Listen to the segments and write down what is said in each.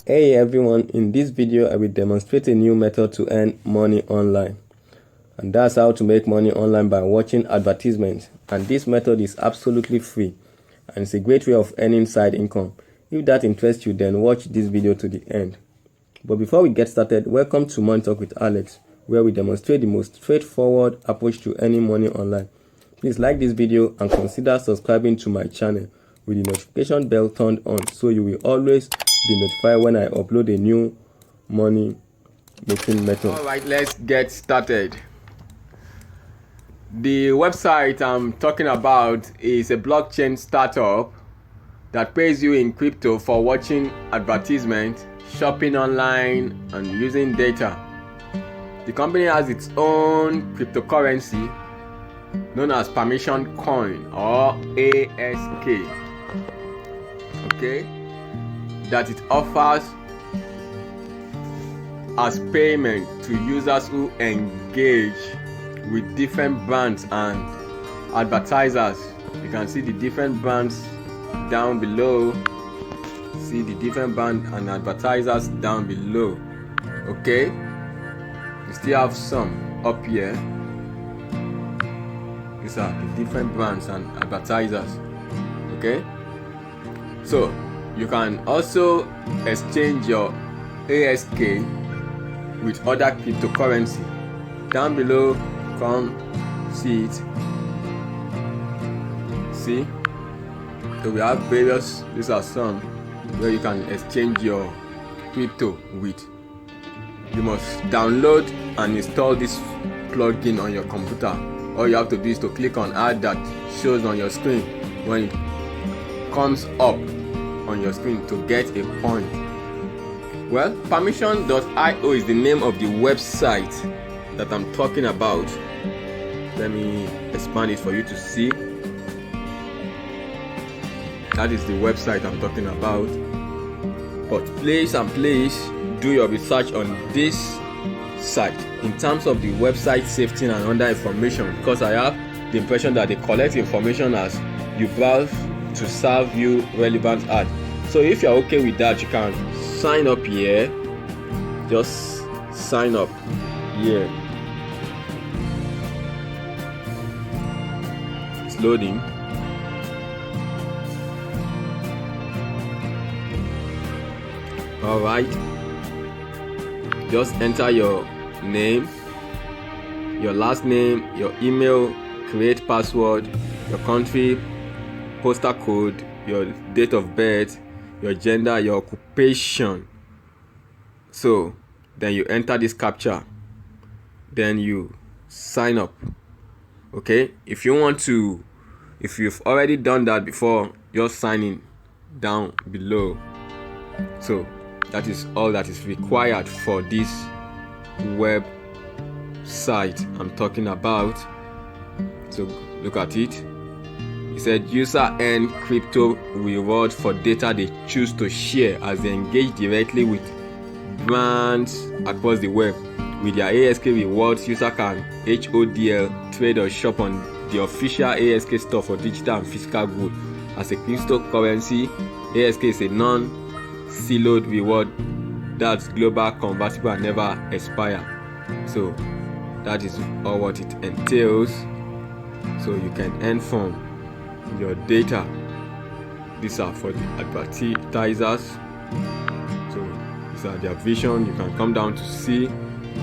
Hey everyone, in this video I will demonstrate a new method to earn money online, and that's how to make money online by watching advertisements. And this method is absolutely free and it's a great way of earning side income. If that interests you, then watch this video to the end. But before we get started, welcome to Money Talk with Alex, where we demonstrate the most straightforward approach to earning money online. Please like this video and consider subscribing to my channel with the notification bell turned on so you will always be notified when I upload a new money making method. Alright, let's get started. The website I'm talking about is a blockchain startup that pays you in crypto for watching advertisements, shopping online, and using data. The company has its own cryptocurrency known as permission coin or ASK. Okay, that it offers as payment to users who engage with different brands and advertisers. You can see the different brands down below. See the different brands and advertisers down below. Okay, we still have some up here. These are the different brands and advertisers. Okay, so you can also exchange your ASK with other cryptocurrency. Down below, come see it. See? So we have various, these are some where you can exchange your crypto with. You must download and install this plugin on your computer. All you have to do is to click on ad that shows on your screen when it comes up on your screen to get a point. Well, permission.io is the name of the website that I'm talking about. Let me expand it for you to see. That is the website I'm talking about. But please do your research on this site in terms of the website safety and other information, because I have the impression that they collect information as you browse to serve you relevant ads. So if you're okay with that, you can sign up here. Just sign up here. It's loading. Alright, just enter your name, your last name, your email, create password, your country, postal code, your date of birth, your gender, your occupation. So then you enter this captcha, then you sign up. Okay, if you've already done that before, just sign in down below. So that is all that is required for this website I'm talking about. So look at it. It said user earn crypto reward for data they choose to share as they engage directly with brands across the web. With their ASK rewards, user can HODL, trade or shop on the official ASK store for digital and physical goods. As a cryptocurrency, ASK is a non-siloed reward that's global, convertible, and never expire. So that is all what it entails. So you can earn from your data. These are for the advertisers. So these are their vision. You can come down to see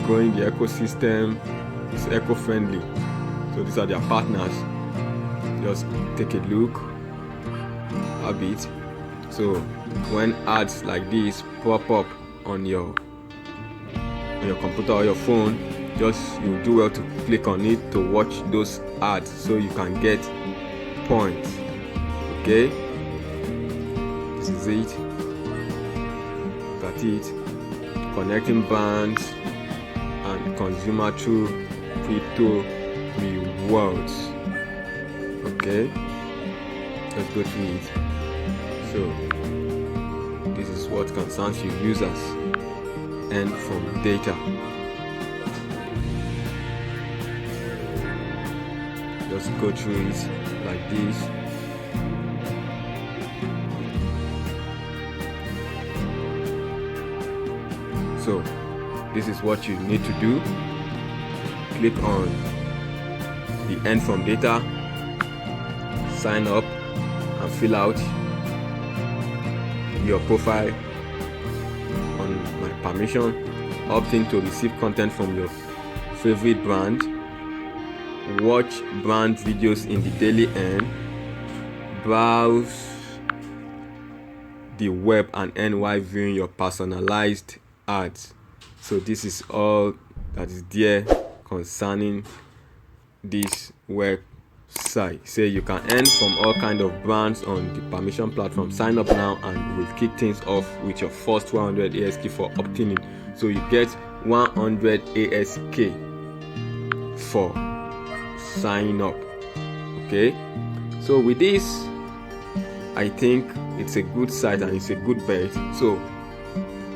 growing the ecosystem. It's eco-friendly. So these are their partners. Just take a look a bit. So when ads like this pop up on your computer or your phone, you do well to click on it to watch those ads so you can get points. Okay, this is it. Look at it. Connecting brands and consumer through crypto rewards. Okay, let's go through it. So this is what concerns you users and from data. Just go through it like this. So this is what you need to do. Click on the end from data, sign up and fill out your profile on my permission, opt in to receive content from your favorite brand, watch brand videos in the daily earn, browse the web and earn while viewing your personalized ads. So this is all that is there concerning this website. Say you can earn from all kind of brands on the permission platform. Sign up now and we'll kick things off with your first 100 ASK for opting in. So you get 100 ASK for sign up. Okay, so with this, I think it's a good site and it's a good bet. So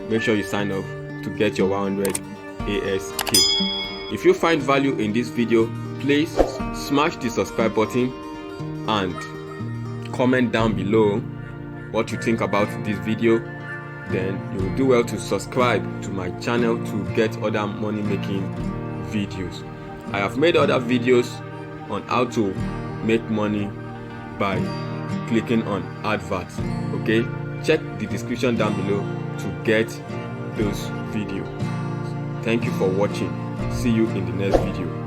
make sure you sign up to get your 100 ASK. If you find value in this video, please smash the subscribe button and comment down below what you think about this video. Then you will do well to subscribe to my channel to get other money making videos. I have made other videos on how to make money by clicking on adverts. Okay, check the description down below to get those videos. Thank you for watching. See you in the next video.